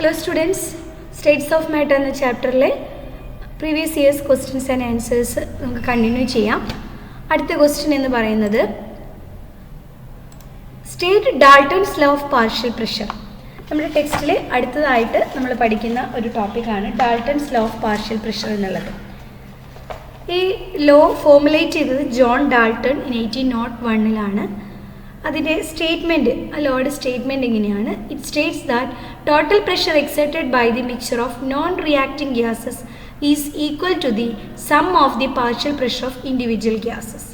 Hello students, States of Matter എന്ന ചാപ്റ്ററിലെ previous years questions and answers നമുക്ക് continue ചെയ്യാം. അടുത്ത ക്വസ്റ്റ്യൻ എന്ന് പറയുന്നത് state Dalton's law of partial pressure. നമ്മുടെ ടെക്സ്റ്റിൽ അടുത്തതായിട്ട് നമ്മൾ പഠിക്കുന്ന ഒരു ടോപ്പിക്കാണ് Dalton's law of partial pressure എന്നുള്ളത്. ഈ ലോ ഫോർമുലേറ്റ് ചെയ്തത് ജോൺ ഡാൾട്ടൺ 1801 അതിൻ്റെ സ്റ്റേറ്റ്മെൻറ്റ്, ആ ലോയുടെ സ്റ്റേറ്റ്മെൻറ്റ് ഇങ്ങനെയാണ്. It states that total pressure exerted by the mixture of non reacting gases is equal to the sum of the partial pressure of individual gases.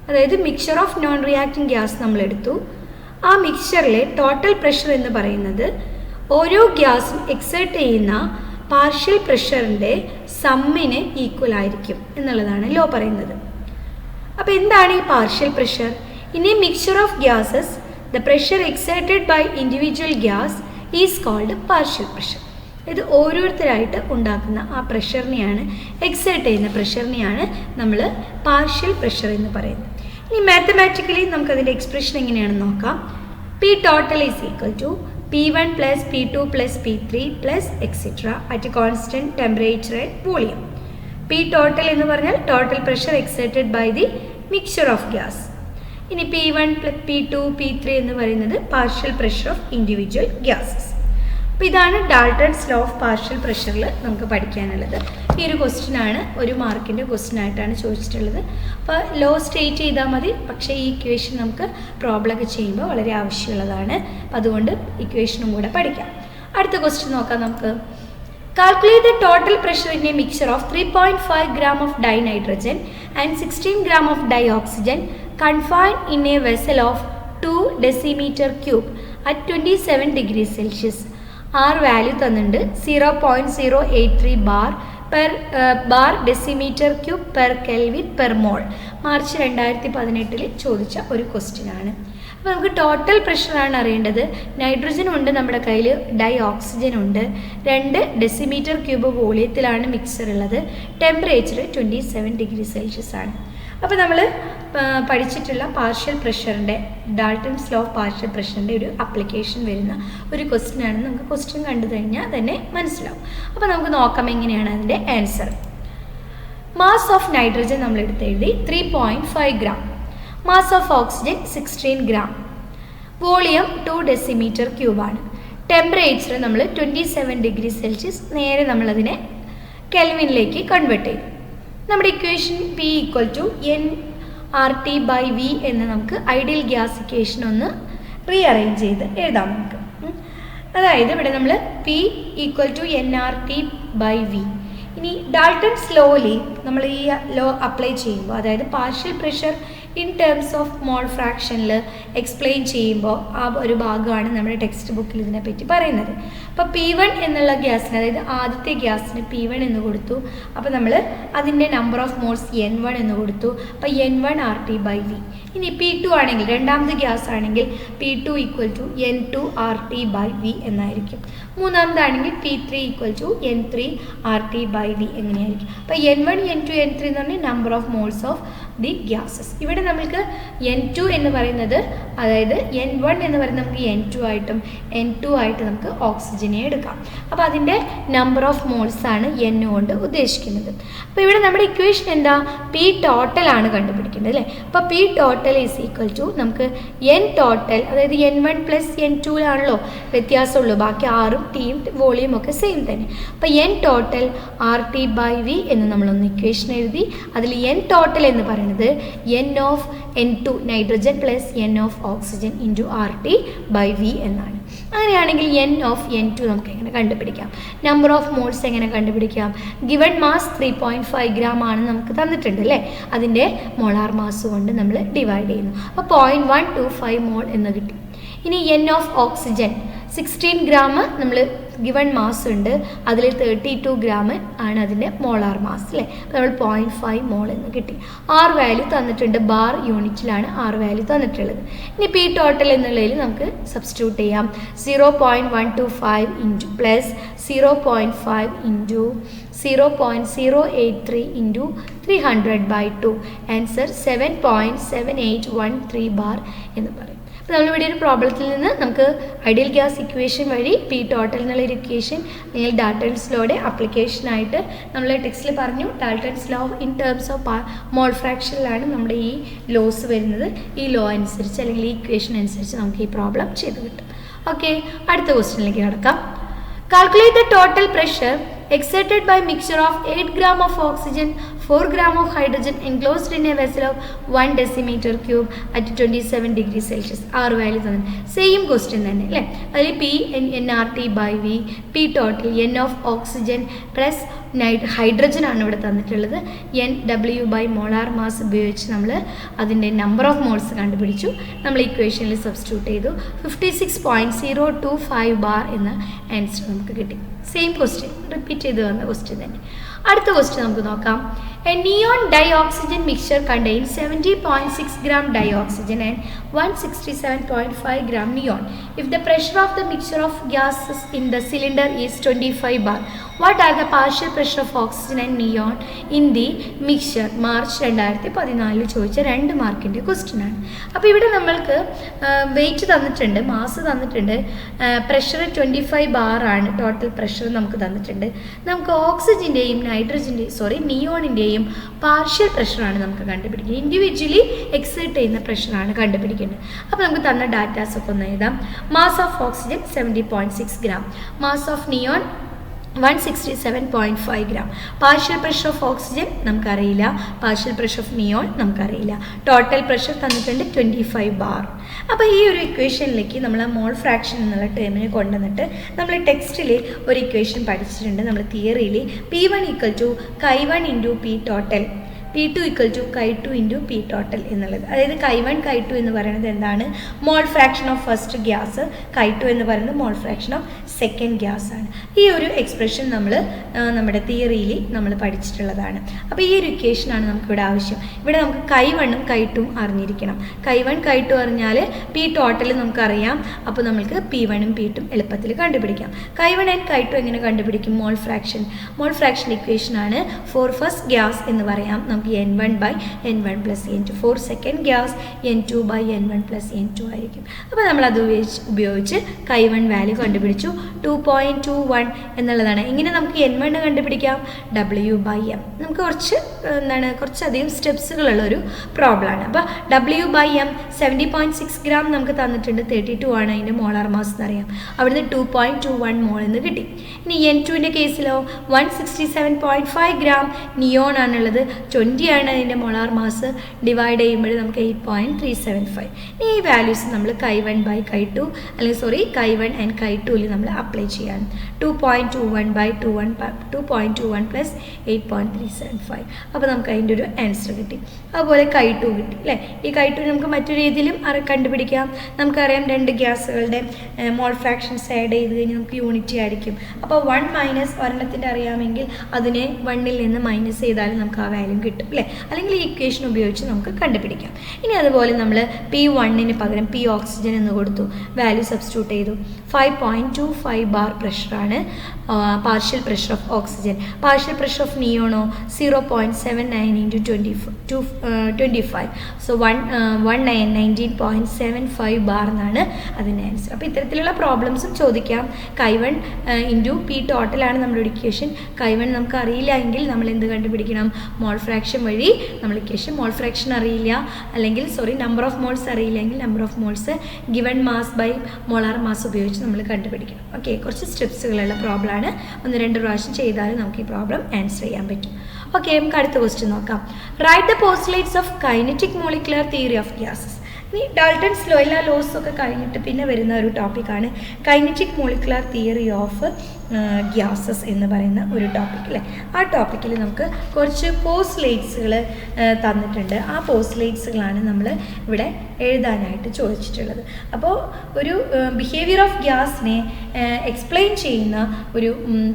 അതായത് mixture of non reacting gas നമ്മളെടുത്തു. ആ മിക്സ്ചറിലെ total pressure എന്ന് പറയുന്നത് ഓരോ ഗ്യാസും exert ചെയ്യുന്ന partial പ്രഷറിൻ്റെ സമ്മിന് equal ആയിരിക്കും എന്നുള്ളതാണ് ലോ പറയുന്നത്. അപ്പോൾ എന്താണ് ഈ partial pressure? In a mixture of gases, the pressure exerted by individual gas is called partial pressure. ഇത് ഓരോരുത്തരായിട്ട് ഉണ്ടാക്കുന്ന ആ പ്രഷറിനെയാണ്, എക്സേർട്ട് ചെയ്യുന്ന പ്രഷറിനെയാണ് നമ്മൾ പാർഷ്യൽ പ്രഷർ എന്ന് പറയുന്നത്. ഇനി മാത്തമാറ്റിക്കലി നമുക്കതിൻ്റെ എക്സ്പ്രഷൻ എങ്ങനെയാണെന്ന് നോക്കാം. P total is equal to P1 plus P2 plus P3 plus etcetera at constant temperature and volume. P total എന്ന് പറഞ്ഞാൽ total pressure exerted by the mixture of gas. ഇനി P1 plus P2 P3 എന്ന് പറയുന്നത് partial pressure of individual gases. അപ്പോൾ ഇതാണ് Dalton's law of partial പ്രഷറിൽ നമുക്ക് പഠിക്കാനുള്ളത്. ഈ ഒരു ക്വസ്റ്റ്യനാണ്, ഒരു മാർക്കിൻ്റെ ക്വസ്റ്റ്യൻ ആയിട്ടാണ് ചോദിച്ചിട്ടുള്ളത്. അപ്പോൾ ലോ സ്റ്റേറ്റ് ചെയ്താൽ മതി, പക്ഷേ ഈ ഇക്വേഷൻ നമുക്ക് പ്രോബ്ലമൊക്കെ ചെയ്യുമ്പോൾ വളരെ ആവശ്യമുള്ളതാണ്. അപ്പോൾ അതുകൊണ്ട് ഇക്വേഷനും കൂടെ പഠിക്കാം. അടുത്ത ക്വസ്റ്റ്യൻ നോക്കാം നമുക്ക്. Calculate the total pressure in a mixture of 3.5 gram of dinitrogen and 16 gram of dioxygen confined in a vessel of 2 decimeter cube at 27 degrees Celsius. R value തന്നിട്ടുണ്ട് 0.083 bar decimetre cube per kelvin per മോൾ. March 2018 ചോദിച്ച ഒരു question ആണ്. അപ്പോൾ നമുക്ക് total പ്രഷറാണ് അറിയേണ്ടത്. Nitrogen ഉണ്ട് നമ്മുടെ കയ്യിൽ, ഡൈ ഓക്സിജൻ ഉണ്ട്, 2 ഡെസിമീറ്റർ ക്യൂബ് വോളിയത്തിലാണ് മിക്സർ ഉള്ളത്. ടെമ്പറേച്ചർ 27 ഡിഗ്രി സെൽഷ്യസ് ആണ്. അപ്പോൾ നമ്മൾ പഠിച്ചിട്ടുള്ള പാർഷ്യൽ പ്രഷറിൻ്റെ, ഡാൾട്ടൺസ് ലോ ഓഫ് പാർഷ്യൽ പ്രഷറിൻ്റെ ഒരു അപ്ലിക്കേഷൻ വരുന്ന ഒരു ക്വസ്റ്റ്യൻ ആണ്. നമുക്ക് ക്വസ്റ്റ്യൻ കണ്ടു കഴിഞ്ഞാൽ തന്നെ മനസ്സിലാവും. അപ്പോൾ നമുക്ക് നോക്കാം എങ്ങനെയാണ് അതിൻ്റെ ആൻസർ. മാസ് ഓഫ് നൈട്രജൻ നമ്മൾ എടുത്തെഴുതി 3.5 gram, mass of oxygen 16 gram, volume 2 decimetre ക്യൂബാണ്. ടെമ്പറേച്ചർ നമ്മൾ 27 ഡിഗ്രി സെൽഷ്യസ്. നേരെ നമ്മളതിനെ കെൽവിനിലേക്ക് കൺവേർട്ട് ചെയ്തു. നമ്മുടെ equation P equal to nRT by V എന്ന് നമുക്ക് ഐഡിയൽ ഗ്യാസ് ഇക്വേഷൻ ഒന്ന് റീഅറേഞ്ച് ചെയ്ത് എഴുതാം നമുക്ക്. അതായത് ഇവിടെ നമ്മൾ P equal to nRT by V. ഇനി ഡാൾട്ടൺസ് ലോയിൽ നമ്മൾ ഈ ലോ അപ്ലൈ ചെയ്യുമ്പോൾ, അതായത് partial pressure in terms of mole ഫ്രാക്ഷനിൽ എക്സ്പ്ലെയിൻ ചെയ്യുമ്പോൾ ആ ഒരു ഭാഗമാണ് നമ്മുടെ ടെക്സ്റ്റ് ബുക്കിൽ ഇതിനെപ്പറ്റി പറയുന്നത്. അപ്പോൾ P1 എന്നുള്ള ഗ്യാസിന്, അതായത് ആദ്യത്തെ ഗ്യാസിന് P1 എന്ന് കൊടുത്തു. അപ്പോൾ നമ്മൾ അതിൻ്റെ നമ്പർ ഓഫ് മോൾസ് N1 എന്ന് കൊടുത്തു. അപ്പോൾ N1 RT ബൈ V. ഇനി P2 ആണെങ്കിൽ, രണ്ടാമത്തെ ഗ്യാസ് ആണെങ്കിൽ P2 equal to N2 RT by V എന്നായിരിക്കും. മൂന്നാമതാണെങ്കിൽ P3 equal to N3 RT by V എങ്ങനെയായിരിക്കും. അപ്പോൾ N1 N2 N3 എന്ന് പറഞ്ഞാൽ number of moles of the gases. ഇവിടെ നമ്മൾക്ക് N2 എന്ന് പറയുന്നത്, അതായത് N1 എന്ന് പറയുന്നത് നമുക്ക് N2 ആയിട്ടും N2 ആയിട്ട് നമുക്ക് ഓക്സിജനെ എടുക്കാം. അപ്പോൾ അതിൻ്റെ നമ്പർ ഓഫ് മോൾസ് ആണ് N കൊണ്ട് ഉദ്ദേശിക്കുന്നത്. അപ്പോൾ ഇവിടെ നമ്മുടെ ഇക്വേഷൻ എന്താ? P ടോട്ടൽ ആണ് കണ്ടുപിടിക്കേണ്ടത് അല്ലേ. അപ്പോൾ P total is equal to നമുക്ക് N ടോട്ടൽ, അതായത് N1 പ്ലസ് N2 വ്യത്യാസമുള്ളൂ, ബാക്കി ആറും Tയും വോളിയം ഒക്കെ സെയിം തന്നെ. അപ്പോൾ N total RT by V എന്ന് നമ്മളൊന്ന് ഇക്വേഷൻ എഴുതി. അതിൽ N ടോട്ടൽ എന്ന് പറയുന്നത് N of N2 nitrogen plus N of oxygen into RT by V എന്നാണ്. അങ്ങനെയാണെങ്കിൽ N ഓഫ് N2 നമുക്ക് എങ്ങനെ കണ്ടുപിടിക്കാം? നമ്പർ ഓഫ് മോൾസ് എങ്ങനെ കണ്ടുപിടിക്കാം? ഗിവൺ മാസ് 3.5 ഗ്രാം ആണ് നമുക്ക് തന്നിട്ടുണ്ട് അല്ലേ. അതിൻ്റെ മോളാർ മാസ് കൊണ്ട് നമ്മൾ ഡിവൈഡ് ചെയ്യുന്നു. അപ്പോൾ 0.125 മോൾ എന്ന് കിട്ടി. ഇനി N ഓഫ് ഓക്സിജൻ 16 ഗ്രാം നമ്മൾ ഗിവൺ മാസ് ഉണ്ട്, അതിൽ 32 ഗ്രാം ആണ് അതിൻ്റെ മോളാർ മാസ് അല്ലേ. അപ്പോൾ നമ്മൾ 0.5 മോൾ എന്ന് കിട്ടി. R വാല്യൂ തന്നിട്ടുണ്ട്, ബാർ യൂണിറ്റിലാണ് R വാല്യൂ തന്നിട്ടുള്ളത്. ഇനി P ടോട്ടൽ എന്നുള്ളതിൽ നമുക്ക് സബ്സ്റ്റിറ്റ്യൂട്ട് ചെയ്യാം. 0.125 into plus 0.5 into 0.083 into 300 by 2. Answer 7.7813 bar എന്ന് പറയും. അപ്പോൾ നമ്മളിവിടെ ഒരു പ്രോബ്ലത്തിൽ നിന്ന് നമുക്ക് ഐഡിയൽ ഗ്യാസ് ഇക്വേഷൻ വഴി പി ടോട്ടൽ എന്നുള്ളൊരു ഇക്വേഷൻ അല്ലെങ്കിൽ ഡാൽട്ടൺസ് ലോയുടെ ആപ്ലിക്കേഷനായിട്ട് നമ്മൾ ടെക്സ്റ്റിൽ പറഞ്ഞു. Dalton's law in terms of mole ഫ്രാക്ഷനിലാണ് നമ്മുടെ ഈ ലോസ് വരുന്നത്. ഈ ലോ അനുസരിച്ച് അല്ലെങ്കിൽ ഈ ഇക്വേഷൻ അനുസരിച്ച് നമുക്ക് ഈ പ്രോബ്ലം ചെയ്ത് കിട്ടും. ഓക്കെ, അടുത്ത ക്വസ്റ്റ്യനിലേക്ക് കിടക്കാം. Calculate the total pressure exerted by mixture of 8 gram of oxygen, 4 gram of hydrogen enclosed in a vessel of 1 decimeter cube at 27 degrees Celsius. ആറ് വാല്യൂ തന്നെ, സെയിം ക്വസ്റ്റ്യൻ തന്നെ അല്ലേ. അതിൽ P N R T by V, P total N of oxygen plus hydrogen ആണ് ഇവിടെ തന്നിട്ടുള്ളത്. N W by molar mass ഉപയോഗിച്ച് നമ്മൾ അതിൻ്റെ നമ്പർ ഓഫ് മോൾസ് കണ്ടുപിടിച്ചു. നമ്മൾ ഇക്വേഷനിൽ സബ്സ്റ്റിറ്റ്യൂട്ട് ചെയ്തു. 56.025 ബാർ എന്ന ആൻസർ നമുക്ക് കിട്ടി. സെയിം ക്വസ്റ്റ്യൻ റിപ്പീറ്റ് ചെയ്ത് വന്ന ക്വസ്റ്റ്യൻ തന്നെ. അടുത്ത ക്വസ്റ്റ്യൻ നമുക്ക് നോക്കാം. A neon dioxygen mixture contains 70.6 gram dioxygen and 167.5 gram neon. If the pressure of the mixture of gases in the cylinder is 25 bar, what are the partial pressure of oxygen and neon in the mixture? March 2014 ചോദിച്ച 2 മാർക്കിൻ്റെ question ആണ്. അപ്പോൾ ഇവിടെ നമ്മൾക്ക് wait തന്നിട്ടുണ്ട്, mass തന്നിട്ടുണ്ട്, pressure 25 bar ആണ് total pressure നമുക്ക് തന്നിട്ടുണ്ട്. നമുക്ക് ഓക്സിജൻ്റെയും നിയോണിൻ്റെയും പാർഷ്യൽ പ്രഷറാണ് നമുക്ക് കണ്ടുപിടിക്കുന്നത്. ഇൻഡിവിജ്വലി എക്സൈറ്റ് ചെയ്യുന്ന പ്രഷറാണ് കണ്ടുപിടിക്കേണ്ടത്. അപ്പോൾ നമുക്ക് തന്ന ഡാറ്റാസ് ഒക്കെ ഒന്ന് എഴുതാം. Mass of oxygen 70.6 gram, mass of neon 167.5 gram. Partial pressure of oxygen നമുക്കറിയില്ല, പാർഷ്യൽ പ്രഷർ ഓഫ് നിയോൺ നമുക്കറിയില്ല. ടോട്ടൽ പ്രഷർ തന്നിട്ടുണ്ട് 25 ബാർ. അപ്പോൾ ഈ ഒരു ഇക്വേഷനിലേക്ക് നമ്മൾ മോൾ ഫ്രാക്ഷൻ എന്നുള്ള ടേമിനെ കൊണ്ടുവന്നിട്ട് നമ്മൾ ടെക്സ്റ്റിൽ ഒരു ഇക്വേഷൻ പഠിച്ചിട്ടുണ്ട്. നമ്മൾ തിയറിയിൽ P1 = Chi1 × P total, P2 = Chi2 × P total എന്നുള്ളത്. അതായത് Chi1 Chi2 എന്ന് പറയുന്നത് എന്താണ്? Mole fraction of first gas, Chi2 എന്ന് പറയുന്നത് mole fraction of second gas ആണ്. ഈ ഒരു എക്സ്പ്രഷൻ നമ്മൾ നമ്മുടെ തിയറിയിൽ നമ്മൾ പഠിച്ചിട്ടുള്ളതാണ്. അപ്പോൾ ഈ ഒരു ഇക്വേഷനാണ് നമുക്കിവിടെ ആവശ്യം. ഇവിടെ നമുക്ക് Chi1 ഉം Chi2 ഉം അറിഞ്ഞിരിക്കണം. Chi1 Chi2 അറിഞ്ഞാൽ P ടോട്ടൽ നമുക്കറിയാം. അപ്പോൾ നമുക്ക് P1 ഉം P2 ഉം എളുപ്പത്തിൽ കണ്ടുപിടിക്കാം. Chi1 and Chi2 എങ്ങനെ കണ്ടുപിടിക്കും? മോൾ ഫ്രാക്ഷൻ ഇക്വേഷനാണ്. ഫോർ ഫസ്റ്റ് ഗ്യാസ് എന്ന് പറയാം നമുക്ക് N1 by N1 plus N2. For second gas N2 by N1 plus N2 ആയിരിക്കും. അപ്പോൾ നമ്മളത് ഉപയോഗിച്ച് Chi1 വാല്യൂ കണ്ടുപിടിച്ചു. 2.21 എന്നുള്ളതാണ്. ഇങ്ങനെ നമുക്ക് N1 കണ്ടുപിടിക്കാം. W/M. നമുക്ക് കുറച്ചധികം സ്റ്റെപ്സുകളുള്ള ഒരു പ്രോബ്ലമാണ്. അപ്പോൾ W/M 70.6 ഗ്രാം നമുക്ക് തന്നിട്ടുണ്ട്. 32 ആണ് അതിൻ്റെ മോളാർ മാസ് എന്നറിയാം. അവിടുന്ന് 2.21 മോൾ എന്ന് കിട്ടി. ഇനി N2ൻ്റെ കേസിലോ 167.5 ഗ്രാം നിയോൺ ആണുള്ളത്. 20 ആണ് അതിൻ്റെ മോളാർ മാസ്. ഡിവൈഡ് ചെയ്യുമ്പോൾ നമുക്ക് 8.375. ഈ വാല്യൂസ് നമ്മൾ Chi1 by Chi2 അല്ലെങ്കിൽ Chi1 and Chi2 നമ്മൾ അപ്ലൈ ചെയ്യാണ്. 2.21 by 2.21 plus 8.375. അപ്പോൾ നമുക്ക് അതിൻ്റെ ഒരു ആൻസർ കിട്ടി. അതുപോലെ Chi2 കിട്ടി അല്ലേ. ഈ Chi2 നമുക്ക് മറ്റു രീതിയിലും കണ്ടുപിടിക്കാം. നമുക്കറിയാം 2 ഗ്യാസുകളുടെ മോൾ ഫ്രാക്ഷൻസ് ആഡ് ചെയ്ത് കഴിഞ്ഞാൽ നമുക്ക് യൂണിറ്റി ആയിരിക്കും. അപ്പോൾ 1 മൈനസ് ഒരെണ്ണത്തിൻ്റെ അറിയാമെങ്കിൽ അതിനെ 1ൽ നിന്ന് മൈനസ് ചെയ്താലും നമുക്ക് ആ വാല്യൂ കിട്ടും അല്ലേ. അല്ലെങ്കിൽ ഈ ഇക്വേഷൻ ഉപയോഗിച്ച് നമുക്ക് കണ്ടുപിടിക്കാം. ഇനി അതുപോലെ നമ്മൾ P1 പകരം P ഓക്സിജൻ എന്ന് കൊടുത്തു, വാല്യൂ സബ്സ്റ്റിറ്റ്യൂട്ട് ചെയ്തു. 5.25 ബാർ പ്രഷറാണ് partial pressure of oxygen. Partial pressure of നിയോണോ 0.79 × 25. സോ 19.75 ബാർ എന്നാണ് അതിൻ്റെ ആൻസർ. അപ്പോൾ ഇത്തരത്തിലുള്ള പ്രോബ്ലംസും ചോദിക്കാം. Chi1 × P ടോട്ടലാണ് നമ്മുടെ ഇക്വേഷൻ. Chi1 നമുക്ക് അറിയില്ല എങ്കിൽ നമ്മൾ എന്ത് കണ്ടുപിടിക്കണം? മോൾ ഫ്രാക്ഷൻ വഴി നമ്മൾ ഇക്വേഷൻ. മോൾ ഫ്രാക്ഷൻ അറിയില്ല അല്ലെങ്കിൽ നമ്പർ ഓഫ് മോൾസ് അറിയില്ലെങ്കിൽ number of moles given mass by molar mass ഉപയോഗിച്ച് നമ്മൾ കണ്ടുപിടിക്കണം. ഓക്കെ, കുറച്ച് സ്റ്റെപ്സുകളുള്ള പ്രോബ്ലമാണ്. 1-2 പ്രാവശ്യം ചെയ്താലും നമുക്ക് ഈ പ്രോബ്ലം ആൻസർ ചെയ്യാൻ പറ്റും. ഓക്കെ, നമുക്ക് അടുത്ത ക്വസ്റ്റ്യൻ നോക്കാം. Write the postulates of kinetic molecular theory of gases. ഇനി ഡാൽട്ടൺസ് ലോ എല്ലാ ലോസൊക്കെ കഴിഞ്ഞിട്ട് പിന്നെ വരുന്ന ഒരു ടോപ്പിക്കാണ് kinetic molecular theory of gases എന്ന് പറയുന്ന ഒരു ടോപ്പിക് അല്ലേ. ആ ടോപ്പിക്കിൽ നമുക്ക് കുറച്ച് പോസ്റ്റ്ലേറ്റ്സുകൾ തന്നിട്ടുണ്ട്. ആ പോസ്റ്റ്ലേറ്റ്സുകളാണ് നമ്മൾ ഇവിടെ എഴുതാനായിട്ട് ചോദിച്ചിട്ടുള്ളത്. അപ്പോൾ ഒരു ബിഹേവിയർ ഓഫ് ഗ്യാസിനെ എക്സ്പ്ലെയിൻ ചെയ്യുന്ന ഒരു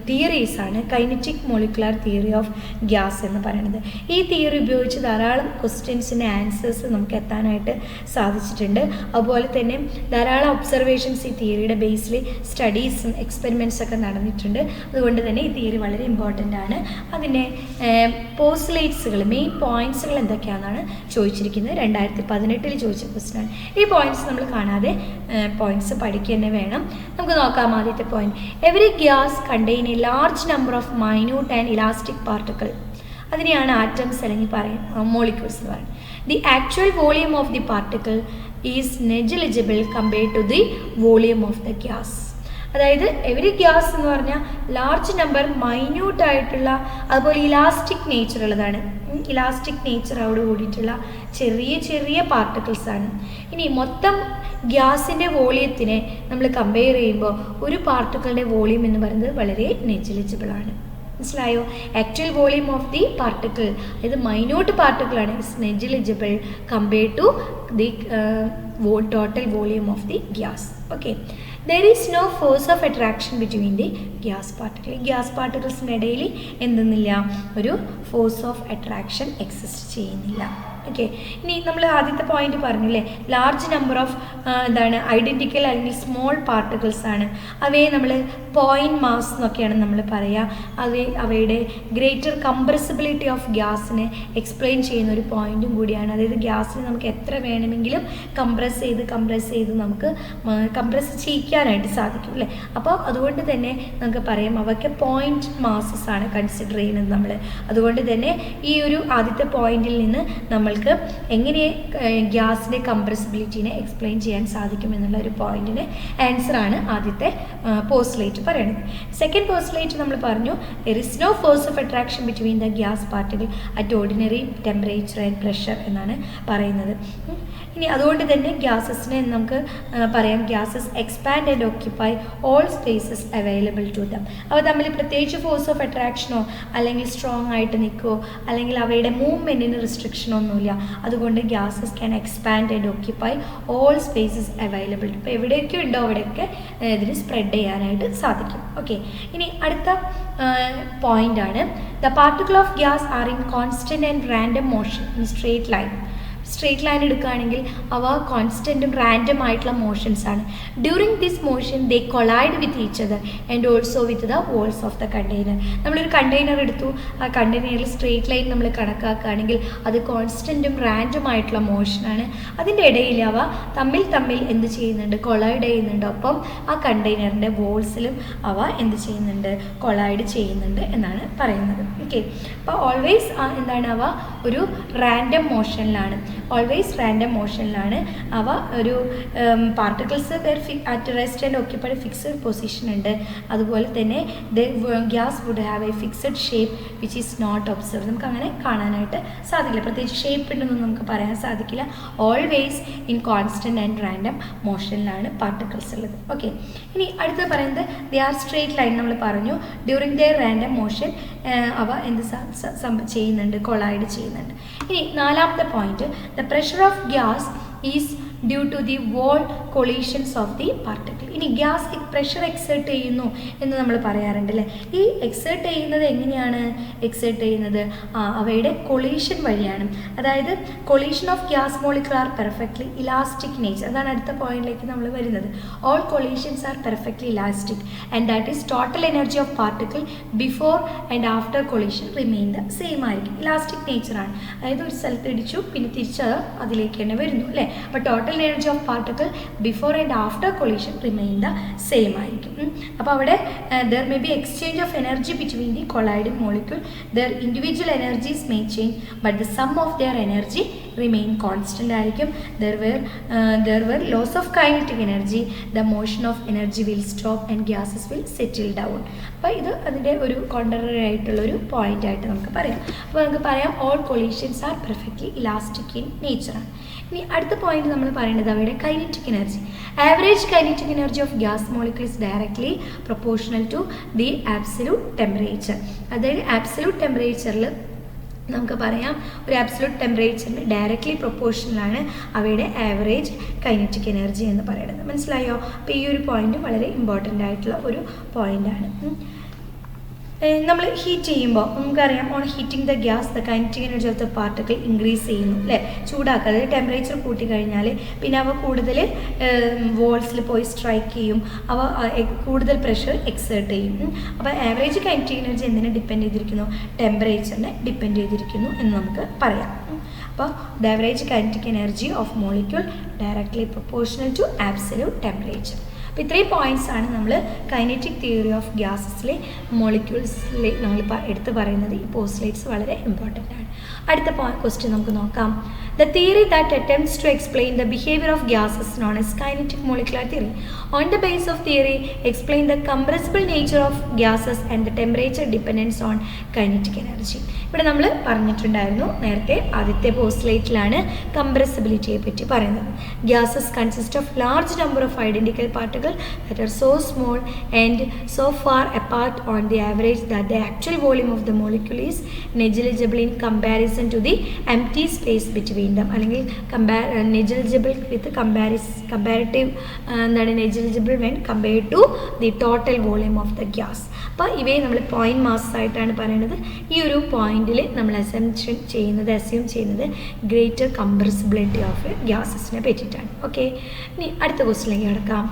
തിയറീസാണ് kinetic molecular theory of gas എന്ന് പറയുന്നത്. ഈ തിയറി ഉപയോഗിച്ച് ധാരാളം ക്വസ്റ്റ്യൻസിൻ്റെ ആൻസേഴ്സ് നമുക്ക് എത്താനായിട്ട് സാധിച്ചിട്ടുണ്ട്. അതുപോലെ തന്നെ ധാരാളം ഒബ്സർവേഷൻസ് ഈ തിയറിയുടെ ബേസിൽ സ്റ്റഡീസും എക്സ്പെരിമെൻറ്റ്സ് ഒക്കെ നടന്നിട്ടുണ്ട്. പറഞ്ഞിട്ടുണ്ട്. അതുകൊണ്ട് തന്നെ ഈ തിയറി വളരെ ഇമ്പോർട്ടൻ്റ് ആണ്. അതിൻ്റെ പോസ്റ്റ്ലേറ്റ്സുകൾ, മെയിൻ പോയിൻറ്റ്സുകൾ എന്തൊക്കെയാണെന്നാണ് ചോദിച്ചിരിക്കുന്നത്. 2018 ചോദിച്ച ക്വസ്റ്റ്യനാണ്. ഈ പോയിൻറ്റ്സ് നമ്മൾ കാണാതെ പോയിൻറ്റ്സ് പഠിക്കുക തന്നെ വേണം. നമുക്ക് നോക്കാം. ആദ്യത്തെ point, every gas contain a large number of minute and elastic particle. അതിനെയാണ് ആറ്റംസ് അല്ലെങ്കിൽ മോളിക്യൂൾസ് എന്ന് പറയുന്നത്. The actual volume of the particle is negligible compared to the volume of the gas. അതായത് എവരി ഗ്യാസ് എന്ന് പറഞ്ഞാൽ large number minute ആയിട്ടുള്ള, അതുപോലെ elastic nature ഉള്ളതാണ്. ഇലാസ്റ്റിക് നേച്ചറോട് കൂടിയിട്ടുള്ള ചെറിയ ചെറിയ പാർട്ടിക്കിൾസാണ്. ഇനി മൊത്തം ഗ്യാസിൻ്റെ വോളിയത്തിനെ നമ്മൾ കമ്പയർ ചെയ്യുമ്പോൾ ഒരു പാർട്ടിക്കിളിൻ്റെ വോളിയം എന്ന് പറയുന്നത് വളരെ നെഗ്ലിജിബിളാണ്. മനസ്സിലായോ? Actual volume of the particle, അതായത് മൈന്യൂട്ട് പാർട്ടിക്കിളാണ്, is negligible compared to the total volume of the gas. Okay, there is no force of attraction between the gas particle. Gas പാർട്ടിക്കിൾസിൻ്റെ ഇടയിൽ എന്തെന്നില്ല, ഒരു ഫോഴ്സ് ഓഫ് അട്രാക്ഷൻ എക്സിസ്റ്റ് ചെയ്യുന്നില്ല. ഓക്കെ, ഇനി നമ്മൾ ആദ്യത്തെ പോയിന്റ് പറഞ്ഞില്ലേ, ലാർജ് നമ്പർ ഓഫ് ഐഡൻറ്റിക്കൽ അല്ലെങ്കിൽ സ്മോൾ പാർട്ടിക്കിൾസ് ആണ്. അവയെ നമ്മൾ പോയിന്റ് മാസ് എന്നൊക്കെയാണ് നമ്മൾ പറയുക. അവയുടെ ഗ്രേറ്റർ കംപ്രസിബിലിറ്റി ഓഫ് ഗ്യാസിനെ എക്സ്പ്ലെയിൻ ചെയ്യുന്ന ഒരു പോയിന്റും കൂടിയാണ്. അതായത് ഗ്യാസിനെ നമുക്ക് എത്ര വേണമെങ്കിലും കംപ്രസ് ചെയ്ത് നമുക്ക് കംപ്രസ് ചെയ്യിക്കാനായിട്ട് സാധിക്കും അല്ലേ. അപ്പോൾ അതുകൊണ്ട് തന്നെ നമുക്ക് പറയാം അവയ്ക്ക് പോയിന്റ് മാസസ് ആണ് കൺസിഡർ ചെയ്യുന്നത് നമ്മൾ. അതുകൊണ്ട് തന്നെ ഈ ഒരു ആദ്യത്തെ പോയിന്റിൽ നിന്ന് നമ്മൾക്ക് എങ്ങനെ ഗ്യാസിൻ്റെ കംപ്രസിബിലിറ്റിനെ എക്സ്പ്ലെയിൻ ചെയ്യാൻ സാധിക്കും എന്നുള്ള ഒരു പോയിന്റിന് ആൻസറാണ് ആദ്യത്തെ പോസ്റ്റ്ലേറ്റ് പറയുന്നത്. സെക്കൻഡ് പോസ്റ്റ്ലേറ്റ് നമ്മൾ പറഞ്ഞു, there is no force of attraction between the gas particle at ordinary temperature and pressure എന്നാണ് പറയുന്നത്. ഇനി അതുകൊണ്ട് തന്നെ ഗ്യാസസിനെ നമുക്ക് പറയാം, gases expand and occupy all spaces available to them. അവ തമ്മിൽ പ്രത്യേകിച്ച് ഫോഴ്സ് ഓഫ് അട്രാക്ഷനോ അല്ലെങ്കിൽ സ്ട്രോങ് ആയിട്ട് നിൽക്കുമോ അല്ലെങ്കിൽ അവയുടെ മൂവ്മെൻറ്റിന് റിസ്ട്രിക്ഷനോ ഒന്നുമില്ല. അതുകൊണ്ട് gases can expand and occupy all spaces available. ഇപ്പോൾ എവിടെയൊക്കെ ഉണ്ടോ അവിടെയൊക്കെ ഇതിന് സ്പ്രെഡ് ചെയ്യാനായിട്ട് സാധിക്കും. ഓക്കെ, ഇനി അടുത്ത പോയിൻ്റാണ്, the particle of gas are in constant and random motion in straight line. Straight line എടുക്കുകയാണെങ്കിൽ അവ കോൺസ്റ്റൻറ്റും റാൻഡം ആയിട്ടുള്ള മോഷൻസ് ആണ്. During this motion they collide with each other and also with the walls of the container. നമ്മളൊരു container എടുത്തു, ആ കണ്ടെയ്നറിൽ straight line നമ്മൾ കണക്കാക്കുകയാണെങ്കിൽ അത് കോൺസ്റ്റൻറ്റും റാൻഡം ആയിട്ടുള്ള മോഷനാണ്. അതിൻ്റെ ഇടയിൽ അവ തമ്മിൽ എന്ത് ചെയ്യുന്നുണ്ട്, കൊളൈഡ് ചെയ്യുന്നുണ്ട്. ഒപ്പം ആ കണ്ടെയ്നറിൻ്റെ വോൾസിലും അവ എന്ത് ചെയ്യുന്നുണ്ട്, കൊളൈഡ് ചെയ്യുന്നുണ്ട് എന്നാണ് പറയുന്നത്. ഓക്കെ, അപ്പോൾ ഓൾവേസ് എന്താണ് അവ ഒരു റാൻഡം മോഷനിലാണ്. അവ ഒരു particles at rest and occupied fixed position ഉണ്ട്. അതുപോലെ തന്നെ gas would have a fixed shape which is not observe. നമുക്ക് അങ്ങനെ കാണാനായിട്ട് സാധിക്കില്ല, പ്രത്യേകിച്ച് ഷേപ്പ് ഉണ്ടെന്നൊന്നും നമുക്ക് പറയാൻ സാധിക്കില്ല. Always in constant and random മോഷനിലാണ് പാർട്ടിക്കിൾസ് ഉള്ളത്. ഓക്കെ, ഇനി അടുത്ത് പറയുന്നത് ദേ ആർ സ്ട്രേറ്റ് ലൈൻ. നമ്മൾ പറഞ്ഞു ഡ്യൂറിങ് ദെയർ റാൻഡം മോഷൻ അവ എന്ത് ചെയ്യുന്നുണ്ട്, കൊളൈഡ് ചെയ്യുന്നുണ്ട്. ഇനി നാലാമത്തെ point, the pressure of gas is due to the wall collisions of the particle. ഇനി ഗ്യാസ് പ്രഷർ എക്സേർട്ട് ചെയ്യുന്നു എന്ന് നമ്മൾ പറയാറുണ്ട് അല്ലേ. ഈ എക്സേർട്ട് ചെയ്യുന്നത് എങ്ങനെയാണ് എക്സേർട്ട് ചെയ്യുന്നത്? അവയുടെ കൊളീഷൻ വഴിയാണ്. അതായത് collision of gas molecule R perfectly elastic nature. അതാണ് അടുത്ത പോയിന്റിലേക്ക് നമ്മൾ വരുന്നത്. All collisions are perfectly elastic and that is total energy of particle before and after collision remain the same ആയിരിക്കും. ഇലാസ്റ്റിക് നേച്ചറാണ്. അതായത് ഒരു സ്ഥലത്ത് ഇടിച്ചു പിന്നെ തിരിച്ച് അതിലേക്ക് തന്നെ വരുന്നു അല്ലേ. അപ്പോൾ total energy of particle before and after collision remain the same ആയിരിക്കും. അപ്പോൾ അവിടെ there may be exchange of energy between the colliding molecule. Their individual energies may change but the sum of their energy remain constant ആയിരിക്കും. There were loss of kinetic energy, the motion of energy will stop and gases will settle down. അപ്പോൾ ഇത് അതിൻ്റെ ഒരു contrary ആയിട്ടുള്ളൊരു point ആയിട്ട് നമുക്ക് പറയാം. അപ്പോൾ നമുക്ക് പറയാം all collisions are perfectly elastic in നേച്ചറാണ്. ഇനി അടുത്ത പോയിന്റ് നമ്മൾ പറയുന്നത് അവയുടെ kinetic energy. Average kinetic energy of gas molecules directly proportional to the absolute temperature. അതായത് ആബ്സല്യൂട്ട് ടെമ്പറേച്ചറിൽ നമുക്ക് പറയാം ഒരു ആബ്സല്യൂട്ട് ടെമ്പറേച്ചറിന് ഡയറക്ട്ലി പ്രൊപ്പോർഷണലാണ് അവയുടെ ആവറേജ് കൈനറ്റിക് എനർജി എന്ന് പറയുന്നത്. മനസ്സിലായോ? അപ്പോൾ ഈ ഒരു പോയിന്റ് വളരെ ഇമ്പോർട്ടൻ്റ് ആയിട്ടുള്ള ഒരു പോയിൻ്റാണ്. നമ്മൾ ഹീറ്റ് ചെയ്യുമ്പോൾ നമുക്കറിയാം on heating the gas the kinetic energy of the particle increase ചെയ്യുന്നു അല്ലേ. ചൂടാക്കുക, അതായത് ടെമ്പറേച്ചർ കൂട്ടി കഴിഞ്ഞാൽ പിന്നെ അവ കൂടുതൽ വോൾസിൽ പോയി സ്ട്രൈക്ക് ചെയ്യും, അവ കൂടുതൽ പ്രഷർ എക്സേർട്ട് ചെയ്യും. അപ്പോൾ ആവറേജ് കൈനറ്റിക് എനർജി എന്തിനെ ഡിപ്പെൻഡ് ചെയ്തിരിക്കുന്നു? ടെമ്പറേച്ചറിനെ ഡിപ്പെൻഡ് ചെയ്തിരിക്കുന്നു എന്ന് നമുക്ക് പറയാം. അപ്പോൾ the average kinetic energy of molecule directly proportional to absolute temperature. അപ്പോൾ ഇത്രയും പോയിൻറ്റ്സ് ആണ് നമ്മൾ കൈനറ്റിക് തിയറി ഓഫ് ഗ്യാസസിലെ മോളിക്യൂൾസിലെ നമ്മൾ എടുത്ത് പറയുന്നത്. ഈ പോസ്റ്റ്ലേറ്റ്സ് വളരെ ഇമ്പോർട്ടൻ്റ് ആണ്. അടുത്ത ക്വസ്റ്റ്യൻ നമുക്ക് നോക്കാം. The theory that attempts to explain the behaviour of gases known as kinetic molecular theory. On the base of theory explain the compressible nature of gases and the temperature dependence on kinetic energy. ഇവിടെ നമ്മൾ പറഞ്ഞിട്ടുണ്ടായിരുന്നു നേരത്തെ ആദ്യത്തെ പോസ്റ്റ്ലേറ്റിലാണ് കംപ്രസിബിലിറ്റിയെ പറ്റി പറയുന്നത്. Gases consist of large number of identical particle that are so small and so far apart on the average that the actual volume of the molecule is negligible in comparison to the empty space between them. അല്ലെങ്കിൽ negligible with comparative negligible when compared to the total volume of the gas. അപ്പോൾ ഇവയെ നമ്മൾ point mass ആയിട്ടാണ് പറയുന്നത്. ഈ ഒരു പോയിന്റിൽ നമ്മൾ അസ്യൂം ചെയ്യുന്നത് ഗ്രേറ്റർ കംപ്രസിബിലിറ്റി ഓഫ് ഗ്യാസസിനെ പറ്റിയിട്ടാണ്. ഓക്കെ, ഇനി അടുത്ത ക്വസ്റ്റിലേക്ക് കിടക്കാം.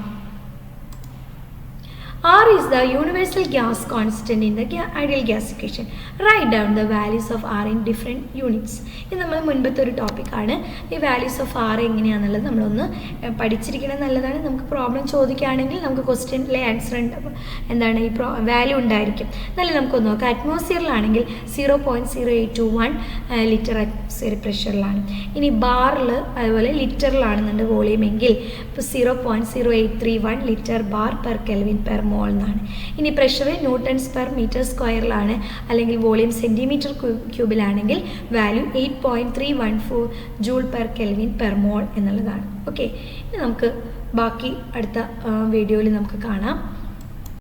R is the universal gas constant in the ideal gas equation. Write down the values of R in different units. ഇത് നമ്മൾ മുൻപത്തെ ഒരു ടോപ്പിക്കാണ്. ഈ വാല്യൂസ് ഓഫ് R എങ്ങനെയാണെന്നുള്ളത് നമ്മളൊന്ന് പഠിച്ചിരിക്കണം നല്ലതാണ്. നമുക്ക് പ്രോബ്ലം ചോദിക്കുകയാണെങ്കിൽ നമുക്ക് ക്വസ്റ്റ്യനിലെ ആൻസർ എന്താണ് ഈ വാല്യൂ ഉണ്ടായിരിക്കും. നല്ല നമുക്കൊന്ന് നോക്കാം. അറ്റ്മോസ്ഫിയറിലാണെങ്കിൽ 0.0821 ലിറ്റർ അറ്റ്മോസ്ഫിയർ പ്രഷറിലാണ്. ഇനി ബാറിൽ അതുപോലെ ലിറ്ററിലാണെന്നുണ്ട് വോളിയം എങ്കിൽ ഇപ്പോൾ 0.0831 litre bar per kelvin per mole എന്നാണ്. ഇനി പ്രഷർ ന്യൂട്ടൺസ് പെർ മീറ്റർ സ്ക്വയറിലാണ് അല്ലെങ്കിൽ വോളിയം സെൻറ്റിമീറ്റർ ക്യൂബിലാണെങ്കിൽ value 8.314 joule per kelvin per mole എന്നുള്ളതാണ്. ഓക്കെ, ഇനി നമുക്ക് ബാക്കി അടുത്ത വീഡിയോയിൽ നമുക്ക് കാണാം.